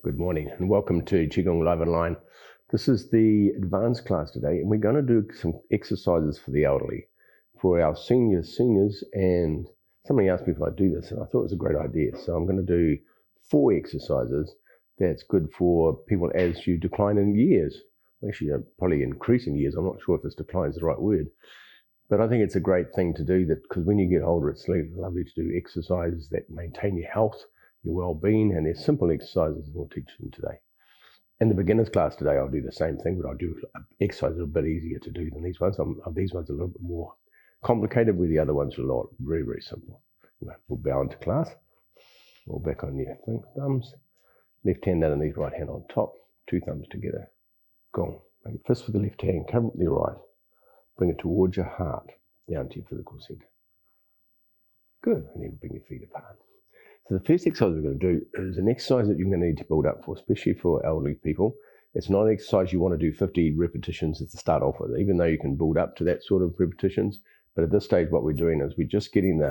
Good morning and welcome to Qigong Live Online. This is the advanced class today, and we're going to do some exercises for the elderly, for our seniors, and somebody asked me if I'd do this, and I thought it was a great idea. So I'm going to do 4 exercises that's good for people as you decline in years. Actually, probably increase in years. I'm not sure if this decline is the right word, but I think it's a great thing to do that because when you get older, it's lovely to do exercises that maintain your health, your well-being, and there's simple exercises we'll teach them today. In the beginners class today, I'll do the same thing, but I'll do exercises a bit easier to do than these ones. These ones are a little bit more complicated, where the other ones are very, very simple. We'll bow into class. Roll back on your thumbs. Left hand underneath, right hand on top. 2 thumbs together. Go. Make a fist with the left hand, cover it with the right. Bring it towards your heart, down to your physical center. Good. And then bring your feet apart. So the first exercise we're going to do is an exercise that you're going to need to build up for, especially for elderly people. It's not an exercise you want to do 50 repetitions to start off with, even though you can build up to that sort of repetitions. But at this stage, what we're doing is we're just getting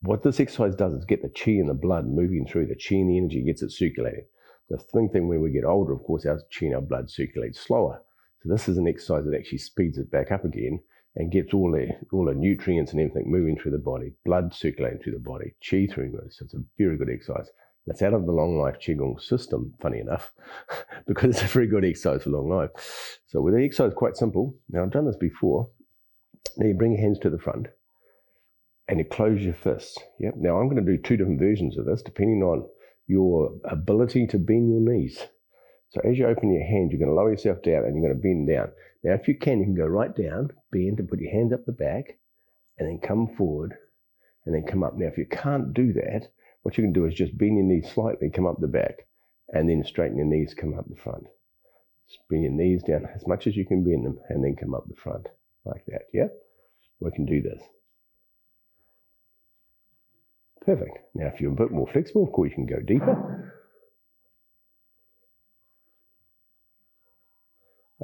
what this exercise does is get the qi and the blood moving through. The qi and the energy gets it circulating. The thing when we get older, of course, our qi and our blood circulates slower. So this is an exercise that actually speeds it back up again and gets all the nutrients and everything moving through the body, blood circulating through the body, qi through it. So it's a very good exercise. That's out of the long life Qigong system, funny enough, because it's a very good exercise for long life. So with the exercise, quite simple. Now, I've done this before. Now you bring your hands to the front and you close your fists. Yep. Now I'm going to do 2 different versions of this, depending on your ability to bend your knees. So as you open your hand, you're going to lower yourself down and you're going to bend down. Now, if you can go right down, bend, and put your hands up the back, and then come forward, and then come up. Now, if you can't do that, what you can do is just bend your knees slightly, come up the back, and then straighten your knees, come up the front. Just bring your knees down as much as you can bend them, and then come up the front, like that, yeah? We can do this. Perfect. Now, if you're a bit more flexible, of course, you can go deeper.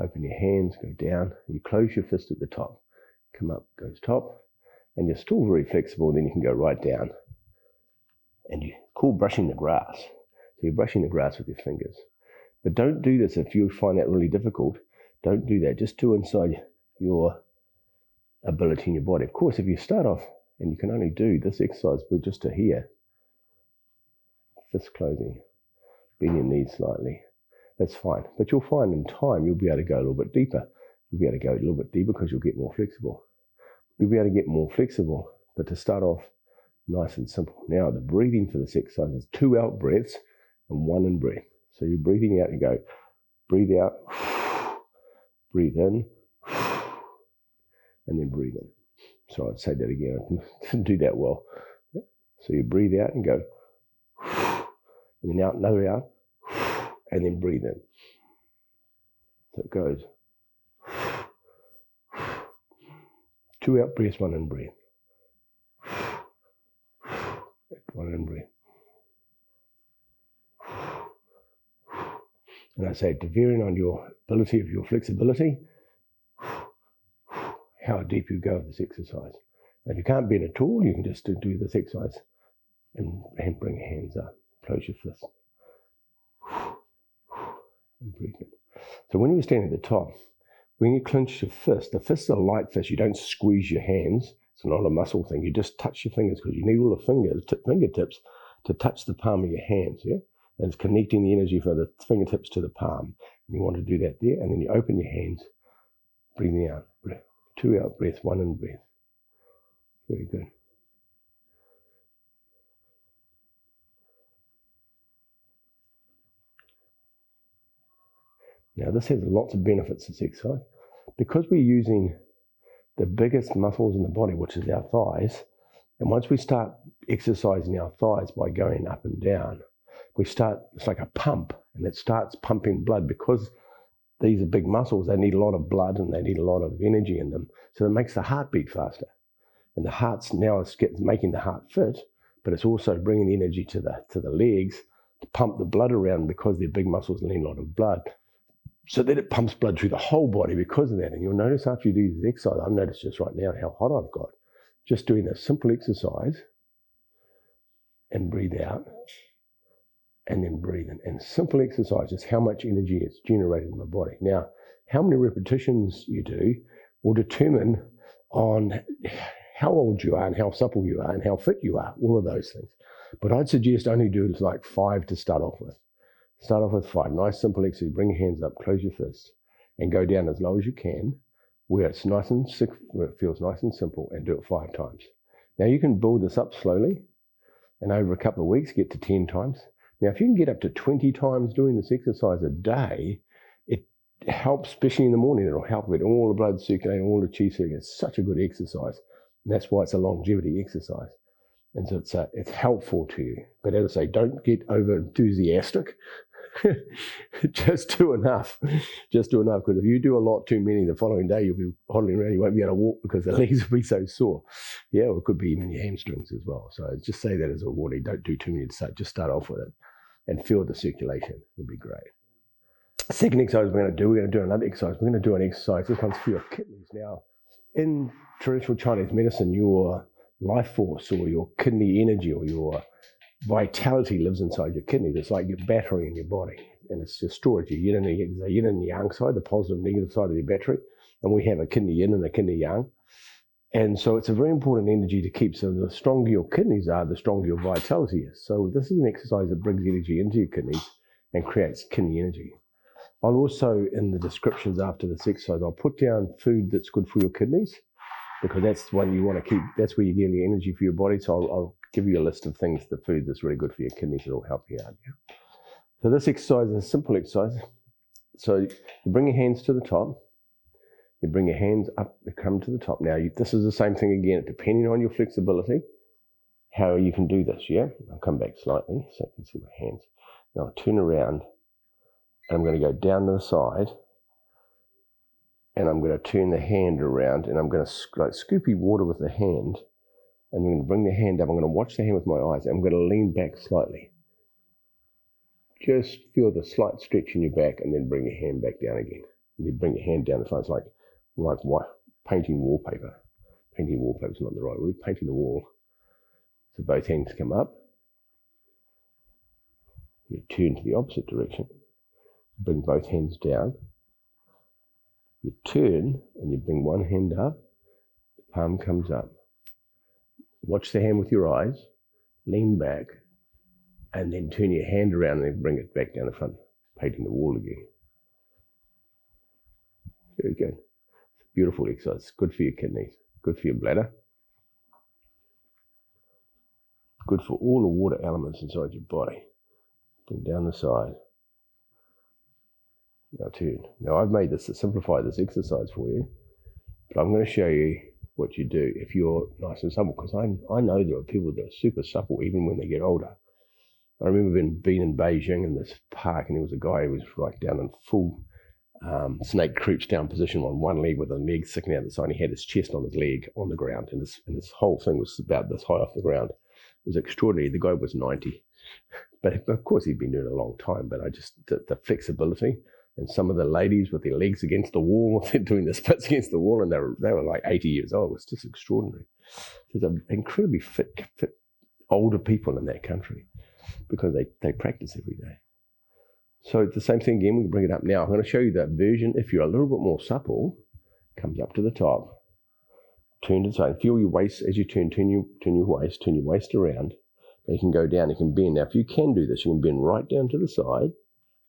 Open your hands, go down. You close your fist at the top. Come up, goes top. And you're still very flexible, then you can go right down. And you call brushing the grass. So you're brushing the grass with your fingers. But don't do this if you find that really difficult. Don't do that. Just do inside your ability in your body. Of course, if you start off and you can only do this exercise with just to here, fist closing, bend your knees slightly. That's fine. But you'll find in time you'll be able to go a little bit deeper. You'll be able to go a little bit deeper because you'll get more flexible. You'll be able to get more flexible. But to start off, nice and simple. Now, the breathing for this exercise is 2 out breaths and 1 in breath. So you're breathing out, you go, breathe out, breathe in, and then breathe in. So I'd say that again. I didn't do that well. So you breathe out and go, and then out, another out, and then breathe in. So it goes 2 out breaths, 1 in breath. 1 in breath. And I say, varying on your ability of your flexibility, how deep you go with this exercise. And if you can't bend at all, you can just do this exercise and bring your hands up. Close your fists. And breathe in. So when you stand at the top, when you clench your fist, the fist is a light fist. You don't squeeze your hands. It's not a muscle thing. You just touch your fingers because you need all the fingertips to touch the palm of your hands, yeah? And it's connecting the energy from the fingertips to the palm. And you want to do that there, and then you open your hands, breathing out. 2 out breaths, 1 in breath. Very good. Now, this has lots of benefits, this exercise. Because we're using the biggest muscles in the body, which is our thighs, and once we start exercising our thighs by going up and down, it's like a pump, and it starts pumping blood. Because these are big muscles, they need a lot of blood and they need a lot of energy in them. So it makes the heart beat faster. And the heart's now making the heart fit, but it's also bringing the energy to the legs to pump the blood around because they're big muscles and need a lot of blood. So that it pumps blood through the whole body because of that. And you'll notice after you do this exercise, I've noticed just right now how hot I've got. Just doing a simple exercise and breathe out and then breathe in. And simple exercise is how much energy is generated in the body. Now, how many repetitions you do will determine on how old you are and how supple you are and how fit you are, all of those things. But I'd suggest only do like 5 to start off with. Start off with 5. Nice simple exercise. Bring your hands up, close your fists, and go down as low as you can, where it's nice and where it feels nice and simple, and do it 5 times. Now you can build this up slowly, and over a couple of weeks get to 10 times. Now if you can get up to 20 times doing this exercise a day, it helps, especially in the morning. It'll help with all the blood circulating, all the chi circulating. It's such a good exercise. And that's why it's a longevity exercise. And so it's helpful to you. But as I say, don't get over enthusiastic. Just do enough. Just do enough, because if you do a lot too many, the following day you'll be hobbling around. You won't be able to walk because the legs will be so sore. Yeah, or it could be even your hamstrings as well. So just say that as a warning. Don't do too many to start. Just start off with it and feel the circulation. It'll be great. Second exercise we're going to do another exercise. We're going to do an exercise. This one's for your kidneys. Now, in traditional Chinese medicine, your life force or your kidney energy or your vitality lives inside your kidneys. It's like your battery in your body, and it's your storage. Your yin and yang side, the positive and negative side of your battery, and we have a kidney yin and a kidney yang. And so it's a very important energy to keep. So the stronger your kidneys are, the stronger your vitality is. So this is an exercise that brings energy into your kidneys and creates kidney energy. I'll also, in the descriptions after this exercise, I'll put down food that's good for your kidneys, because that's what you want to keep. That's where you get the energy for your body. So I'll give you a list of things, the food that's really good for your kidneys that'll help you out. Yeah? So this exercise is a simple exercise. So you bring your hands to the top. You bring your hands up, you come to the top. Now, this is the same thing again, depending on your flexibility, how you can do this, yeah? I'll come back slightly so you can see my hands. Now I'll turn around, and I'm going to go down to the side, and I'm going to turn the hand around, and I'm going to like scoopy water with the hand, and I'm going to bring the hand up. I'm going to watch the hand with my eyes, and I'm going to lean back slightly. Just feel the slight stretch in your back, and then bring your hand back down again. And you bring your hand down. It's like painting wallpaper. Painting wallpaper is not the right word. Painting the wall. So both hands come up. You turn to the opposite direction. Bring both hands down. You turn, and you bring one hand up. The palm comes up. Watch the hand with your eyes, lean back, and then turn your hand around and then bring it back down the front, painting the wall again. Very good. It's a beautiful exercise. Good for your kidneys, good for your bladder, good for all the water elements inside your body. Bring down the side. Now turn. Now I've made this to simplify this exercise for you, but I'm going to show you what you do if you're nice and supple, because I know there are people that are super supple even when they get older. I remember being in Beijing in this park, and there was a guy who was right down in full snake crouch down position on one leg with a leg sticking out the side. He had his chest on his leg on the ground, and this whole thing was about this high off the ground. It was extraordinary. The guy was 90, but of course he'd been doing it a long time. But the flexibility. And some of the ladies with their legs against the wall, they're doing the splits against the wall, and they were like 80 years old. It was just extraordinary. There's incredibly fit older people in that country because they practice every day. So it's the same thing again. We can bring it up now. I'm going to show you that version. If you're a little bit more supple, comes up to the top, turn to the side. Feel your waist as you turn your waist around. You can go down, you can bend. Now, if you can do this, you can bend right down to the side,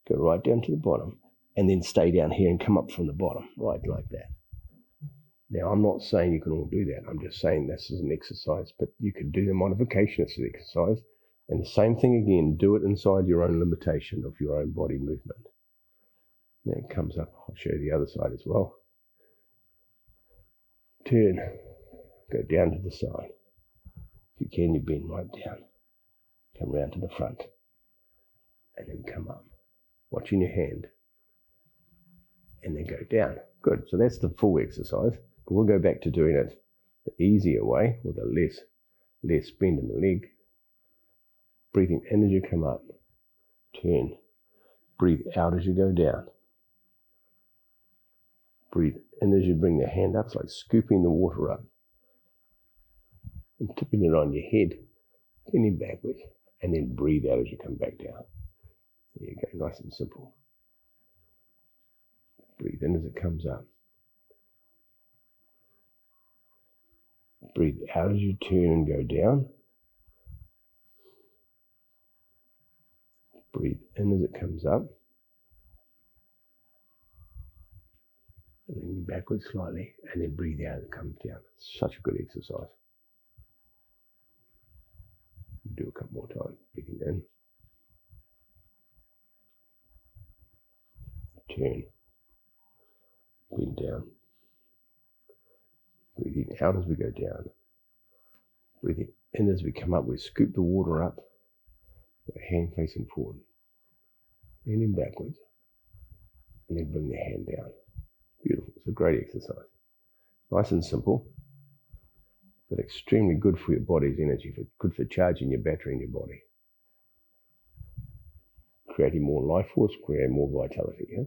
go right down to the bottom, and then stay down here and come up from the bottom, right like that. Now, I'm not saying you can all do that. I'm just saying this is an exercise, but you can do the modification of the exercise. And the same thing again, do it inside your own limitation of your own body movement. Now it comes up. I'll show you the other side as well. Turn, go down to the side. If you can, you bend right down. Come round to the front, and then come up. Watching your hand, and then go down. Good, so that's the full exercise, but we'll go back to doing it the easier way, with a less bend in the leg. Breathing in as you come up, turn. Breathe out as you go down. Breathe in as you bring the hand up. It's like scooping the water up and tipping it on your head, turning backwards, and then breathe out as you come back down. There you go, nice and simple. Breathe in as it comes up. Breathe out as you turn and go down. Breathe in as it comes up. And then backwards slightly, and then breathe out as it comes down. It's such a good exercise. Do a couple more times. Breathing in. Turn. Breathe down. Breathing out as we go down. Breathing in as we come up. We scoop the water up. The hand facing forward. Leaning backwards. And then bring the hand down. Beautiful. It's a great exercise. Nice and simple, but extremely good for your body's energy, good for charging your battery in your body. Creating more life force, creating more vitality. Yeah?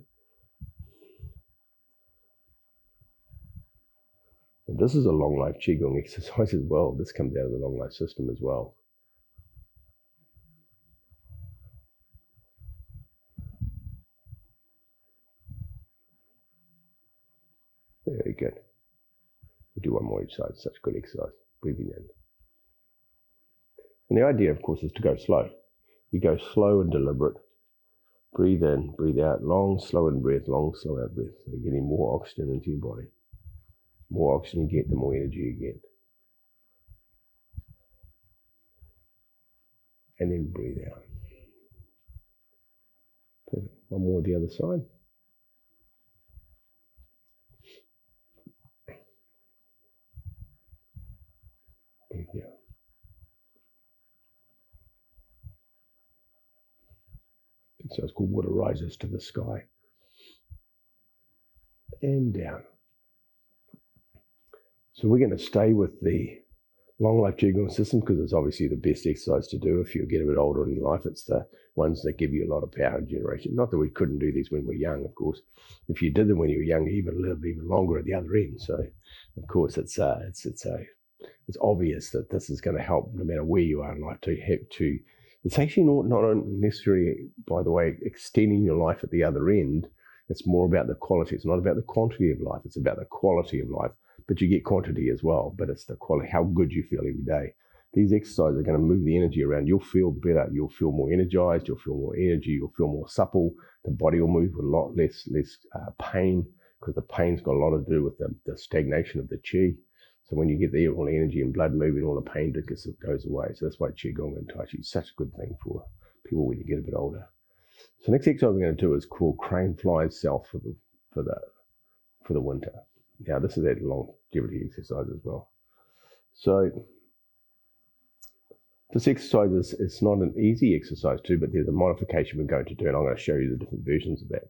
And this is a long life Qigong exercise as well. This comes out of the long life system as well. Very good. We'll do one more each side. Such good exercise. Breathing in. And the idea, of course, is to go slow. You go slow and deliberate. Breathe in, breathe out. Long, slow in breath. Long, slow out breath. So you're getting more oxygen into your body. The more oxygen you get, the more energy you get. And then breathe out. Perfect. One more the other side. Breathe out. So it's called water rises to the sky. And down. So we're going to stay with the long life Qigong system because it's obviously the best exercise to do if you get a bit older in life. It's the ones that give you a lot of power and generation. Not that we couldn't do these when we're young, of course. If you did them when you were young, you even live even longer at the other end. So, of course, it's obvious that this is going to help no matter where you are in life to have to. It's actually not necessarily, by the way, extending your life at the other end. It's more about the quality. It's not about the quantity of life. It's about the quality of life. But you get quantity as well. But it's the quality, how good you feel every day. These exercises are going to move the energy around. You'll feel better. You'll feel more energized. You'll feel more energy. You'll feel more supple. The body will move with a lot less pain because the pain's got a lot to do with the stagnation of the qi. So when you get the all the energy and blood moving, all the pain goes away. So that's why Qigong and Tai Chi is such a good thing for people when you get a bit older. So next exercise we're going to do is called crane flies self for the winter. Now this is a longevity exercise as well. So this exercise is not an easy exercise too, but there's a modification we're going to do, and I'm going to show you the different versions of that.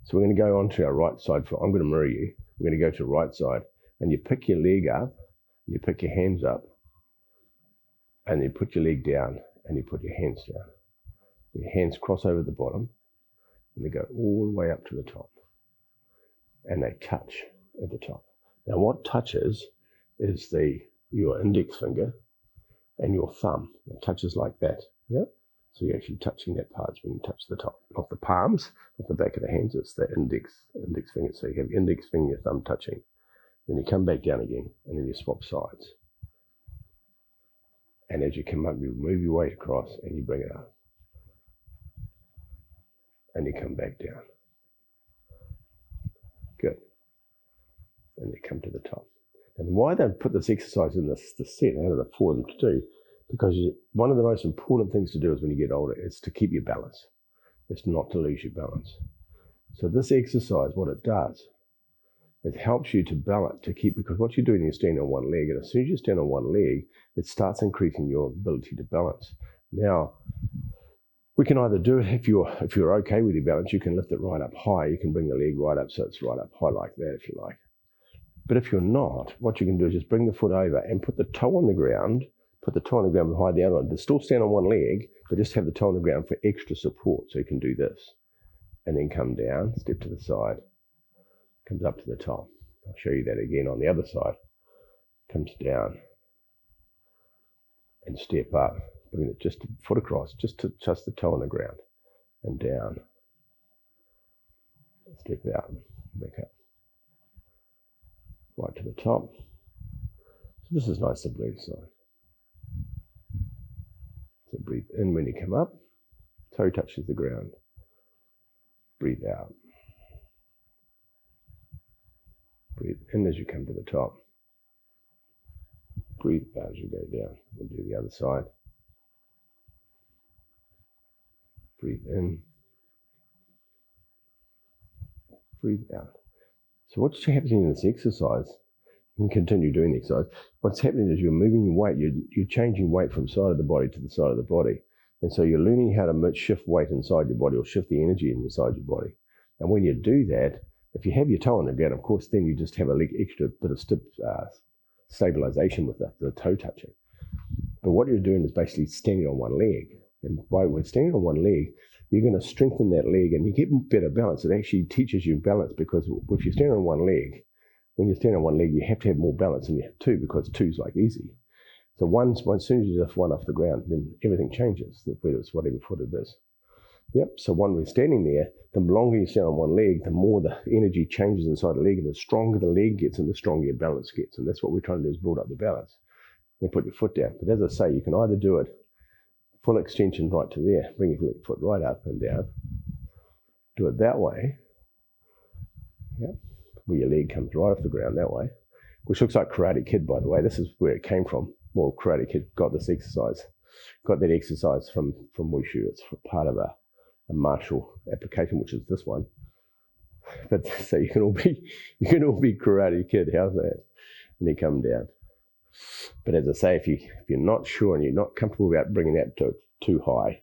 So we're going to go on to our right side. I'm going to mirror you. We're going to go to the right side, and you pick your leg up, and you pick your hands up, and you put your leg down, and you put your hands down. Your hands cross over the bottom, and they go all the way up to the top, and they touch at the top. Now what touches is your index finger and your thumb. It touches like that. Yeah. So you're actually touching that part when you touch the top, not the palms, not the back of the hands. It's the index finger. So you have your index finger, your thumb touching. Then you come back down again, and then you swap sides. And as you come up, you move your weight across, and you bring it up, and you come back down. Good. And they come to the top. And why they put this exercise in this set out of the four of them to do, because one of the most important things to do is when you get older is to keep your balance. It's not to lose your balance. So this exercise, what it does, it helps you to balance, because what you're doing is standing on one leg, and as soon as you stand on one leg, it starts increasing your ability to balance. Now, we can either do it if you're okay with your balance, you can lift it right up high. You can bring the leg right up so it's right up high like that if you like. But if you're not, what you can do is just bring the foot over and put the toe on the ground, behind the other one. Still stand on one leg, but just have the toe on the ground for extra support. So you can do this. And then come down, step to the side, comes up to the top. I'll show you that again on the other side. Comes down and step up. Bring it just a foot across, just to touch the toe on the ground. and down. Step out, back up. Right to the top. So this is nice to breathe. So breathe in when you come up. Toe touches the ground. Breathe out. Breathe in as you come to the top. Breathe out as you go down. We'll do the other side. Breathe in. Breathe out. So what's happening in this exercise, you can continue doing the exercise, what's happening is you're moving your weight, you're changing weight from side of the body to the side of the body. And so you're learning how to shift weight inside your body or shift the energy inside your body. And when you do that, if you have your toe on the ground, of course, then you just have a extra bit of stabilization with the toe touching. But what you're doing is basically standing on one leg. And by standing on one leg, you're going to strengthen that leg and you get better balance. It actually teaches you balance because if you stand on one leg, when you stand on one leg, you have to have more balance than you have two because two's like easy. So as soon as you lift one off the ground, then everything changes, whether it's whatever foot it is. Yep, so when we're standing there, the longer you stand on one leg, the more the energy changes inside the leg, and the stronger the leg gets and the stronger your balance gets. And that's what we're trying to do is build up the balance. Then put your foot down. But as I say, you can either do it full extension right to there, bring your foot right up and down. Do it that way. Yep, where your leg comes right off the ground that way. Which looks like Karate Kid, by the way. This is where it came from. Well, Karate Kid got this exercise. Got that exercise from Wushu. It's part of a martial application, which is this one. But so you can all be Karate Kid. How's that? And then come down. But as I say, if you're not sure and you're not comfortable about bringing that too high,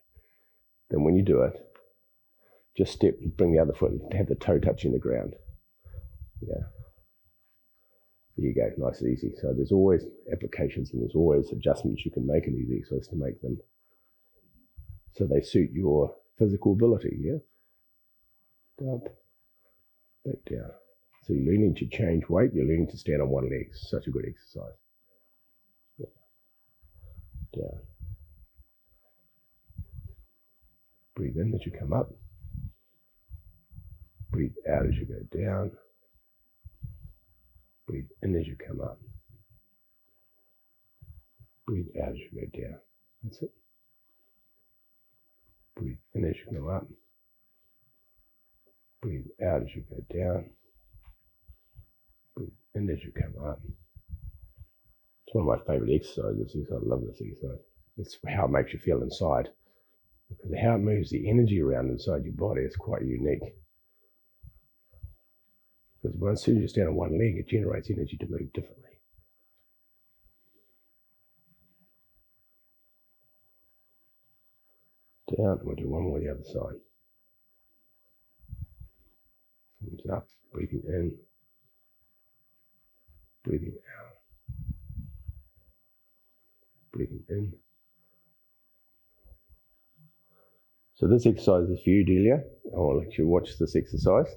then when you do it, just bring the other foot and have the toe touching the ground. Yeah. There you go, nice and easy. So there's always applications and there's always adjustments you can make in these exercises to make them so they suit your physical ability, yeah? Up, back down. So you're learning to change weight, you're learning to stand on one leg. Such a good exercise. Yeah. Down. Breathe in as you come up. Breathe out as you go down. Breathe in as you come up. Breathe out as you go down. That's it. Breathe in as you go up. Breathe out as you go down. Breathe in as you come up. It's one of my favorite exercises. I love this exercise. It's how it makes you feel inside. Because how it moves the energy around inside your body is quite unique. Because as soon as you stand on one leg, it generates energy to move differently. Down, and we'll do one more the other side. Comes up, breathing in, breathing out, breathing in. So this exercise is for you, Delia. I'll let you watch this exercise.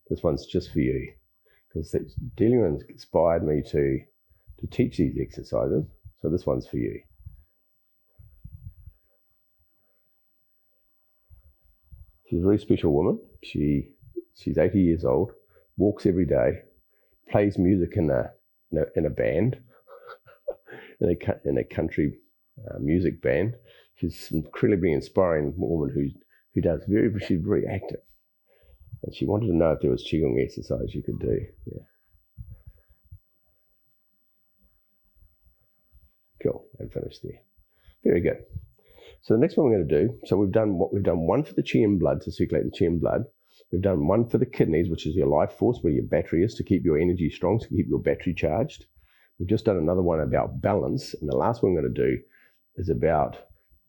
This one's just for you. Because Delia inspired me to teach these exercises. So this one's for you. She's a very special woman. She's 80 years old, walks every day, plays music in a band, in a country music band. She's an incredibly inspiring woman who does she's very active. And she wanted to know if there was Qigong exercise you could do. Yeah. Cool, and finish there. Very good. So the next one we're going to do, so we've done one for the Qi and blood, to circulate the Qi and blood. We've done one for the kidneys, which is your life force, where your battery is, to keep your energy strong, to keep your battery charged. We've just done another one about balance. And the last one we're going to do is about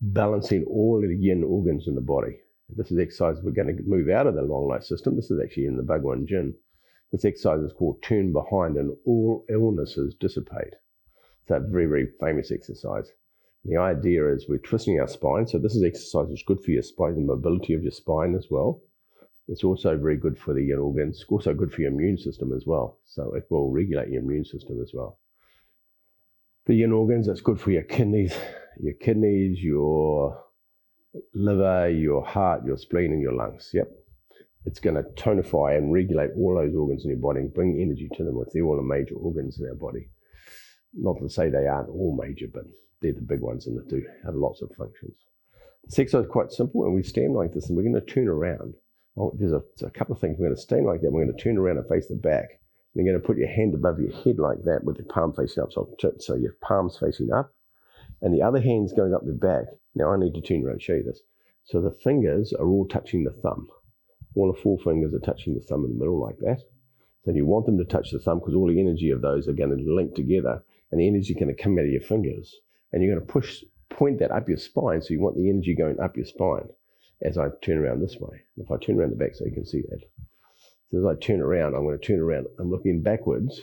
balancing all of the yin organs in the body. This is exercise we're going to move out of the long life system. This is actually in the Bhagwan Jin. This exercise is called Turn Behind and All Illnesses Dissipate. It's a very, very famous exercise. The idea is we're twisting our spine. So this is exercise that's good for your spine, the mobility of your spine as well. It's also very good for the yin organs. It's also good for your immune system as well. So it will regulate your immune system as well. The yin organs, it's good for your kidneys, your liver, your heart, your spleen, and your lungs. Yep. It's going to tonify and regulate all those organs in your body and bring energy to them. They're all the major organs in our body. Not to say they aren't all major, but they're the big ones and they do have lots of functions. This exercise is quite simple, and we stand like this and we're going to turn around. Oh, there's a couple of things. We're going to stand like that. We're going to turn around and face the back. And you're going to put your hand above your head like that with your palm facing up. So your palm's facing up and the other hand's going up the back. Now I need to turn around and show you this. So the fingers are all touching the thumb. All the 4 fingers are touching the thumb in the middle like that. So you want them to touch the thumb because all the energy of those are going to link together and the energy is going to come out of your fingers. And you're going to point that up your spine. So you want the energy going up your spine as I turn around this way. If I turn around the back so you can see that. So as I turn around, I'm going to turn around. I'm looking backwards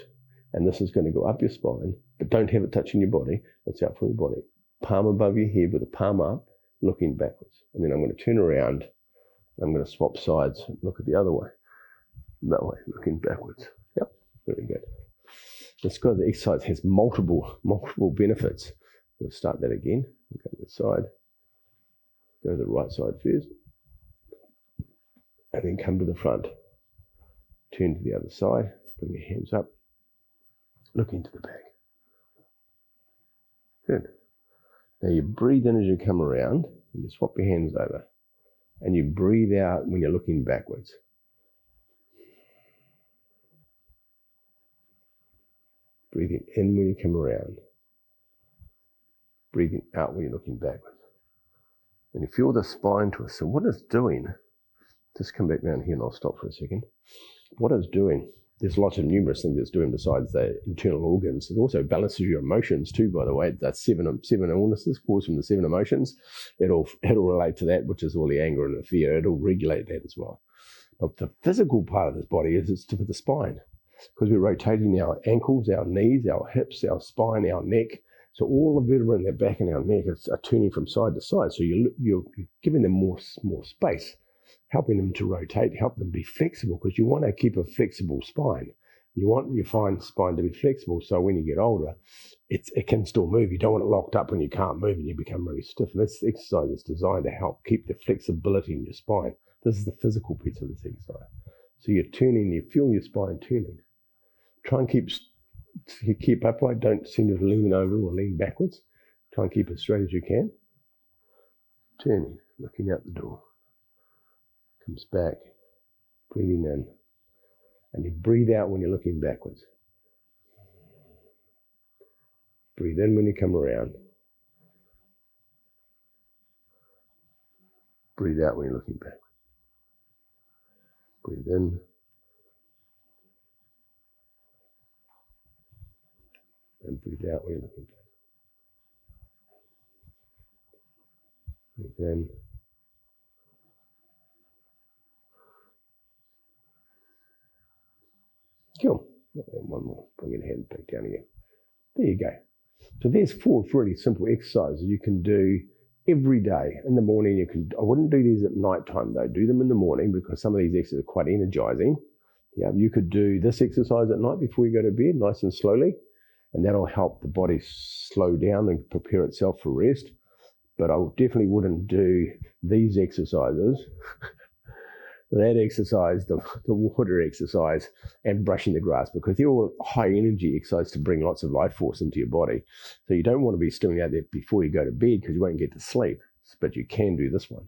and this is going to go up your spine, but don't have it touching your body. It's out from your body. Palm above your head with the palm up, looking backwards. And then I'm going to turn around. I'm going to swap sides and look at the other way. That way, looking backwards. Yep, very good. This kind of exercise has multiple benefits. We'll start that again. We'll go to the side. Go to the right side first. And then come to the front. Turn to the other side. Bring your hands up. Look into the back. Good. Now you breathe in as you come around. And you swap your hands over. And you breathe out when you're looking backwards. Breathing in when you come around. Breathing out when you're looking backwards. And you feel the spine twist. So what it's doing, just come back down here and I'll stop for a second. What it's doing, there's lots of numerous things it's doing besides the internal organs. It also balances your emotions too, by the way. That's seven illnesses caused from the 7 emotions. It'll relate to that, which is all the anger and the fear. It'll regulate that as well. But the physical part of this body is for the spine, because we're rotating our ankles, our knees, our hips, our spine, our neck. So all the vertebrae in the back and our neck are turning from side to side. So you're giving them more space, helping them to rotate, help them be flexible, because you want to keep a flexible spine. You want your fine spine to be flexible, so when you get older, it can still move. You don't want it locked up when you can't move and you become really stiff. And this exercise is designed to help keep the flexibility in your spine. This is the physical piece of this exercise. So you're turning, you feel your spine turning. Try and keep upright. Don't seem to lean over or lean backwards. Try and keep as straight as you can. Turning, looking out the door. Comes back, breathing in. And you breathe out when you're looking backwards. Breathe in when you come around. Breathe out when you're looking backwards. Breathe in. And breathe out when you're looking back. Breathe in. Cool. And one more. Bring your hand back down again. There you go. So there's 4 really simple exercises you can do every day. In the morning, I wouldn't do these at night time though. Do them in the morning because some of these exercises are quite energizing. Yeah, you could do this exercise at night before you go to bed, nice and slowly. And that'll help the body slow down and prepare itself for rest. But I definitely wouldn't do these exercises, that exercise, the water exercise, and brushing the grass, because they're all high energy exercise to bring lots of life force into your body. So you don't want to be doing out there before you go to bed because you won't get to sleep. But you can do this one.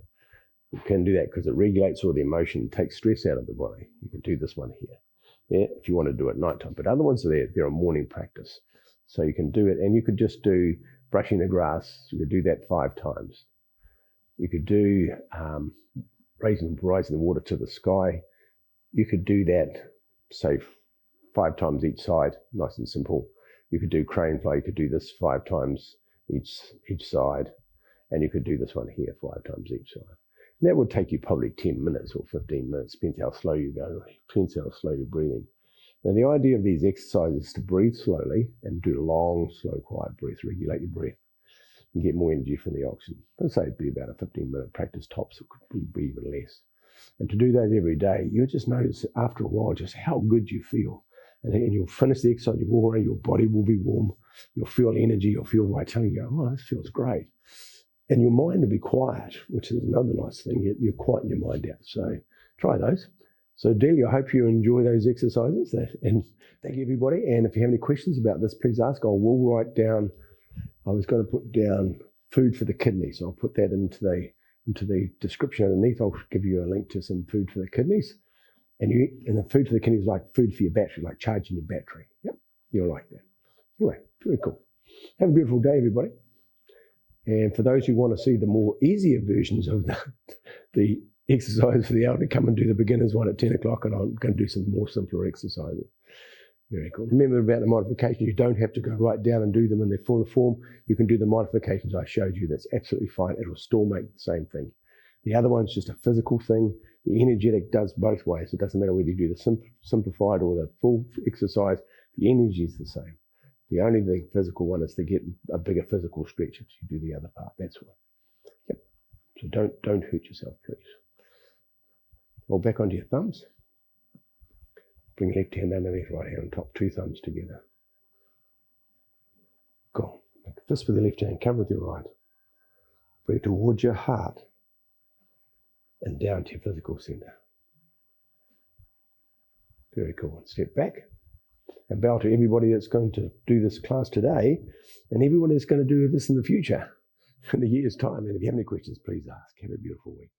You can do that because it regulates all the emotion, takes stress out of the body. You can do this one here. Yeah, if you want to do it at night time. But other ones they're a morning practice. So you can do it, and you could just do brushing the grass. You could do that 5 times. You could do rising the water to the sky. You could do that, say, 5 times each side, nice and simple. You could do crane fly. You could do this 5 times each side, and you could do this one here 5 times each side. And that would take you probably 10 minutes or 15 minutes, depends how slow you go, depends how slow you're breathing. Now, the idea of these exercises is to breathe slowly and do long, slow, quiet breaths, regulate your breath, and get more energy from the oxygen. Let's say it'd be about a 15-minute practice tops. It could be even less. And to do those every day, you'll just notice after a while just how good you feel. And you'll finish the exercise, you walk around, your body will be warm, you'll feel energy, you'll feel vitality, you go, oh, this feels great. And your mind will be quiet, which is another nice thing. You're quieten your mind out. So try those. So Delia, I hope you enjoy those exercises. And thank you, everybody. And if you have any questions about this, please ask. I will write down, I was going to put down food for the kidneys. I'll put that into the description underneath. I'll give you a link to some food for the kidneys. And the food for the kidneys is like food for your battery, like charging your battery. Yep, you'll like that. Anyway, very cool. Have a beautiful day, everybody. And for those who want to see the more easier versions of the exercise for the elderly, come and do the beginners one at 10 o'clock, and I'm going to do some more simpler exercises. Very cool. Remember about the modifications, you don't have to go right down and do them in their full form. You can do the modifications I showed you. That's absolutely fine. It'll still make the same thing. The other one's just a physical thing. The energetic does both ways. It doesn't matter whether you do the simplified or the full exercise. The energy is the same. The only thing physical one is to get a bigger physical stretch if you do the other part. That's why. Yep. So don't hurt yourself, please. Roll back onto your thumbs. Bring left hand underneath right hand on top, 2 thumbs together. Go. Make a fist with the left hand, cover with your right. Bring it towards your heart and down to your physical center. Very cool. Step back and bow to everybody that's going to do this class today and everyone that's going to do this in the future, in a year's time. And if you have any questions, please ask. Have a beautiful week.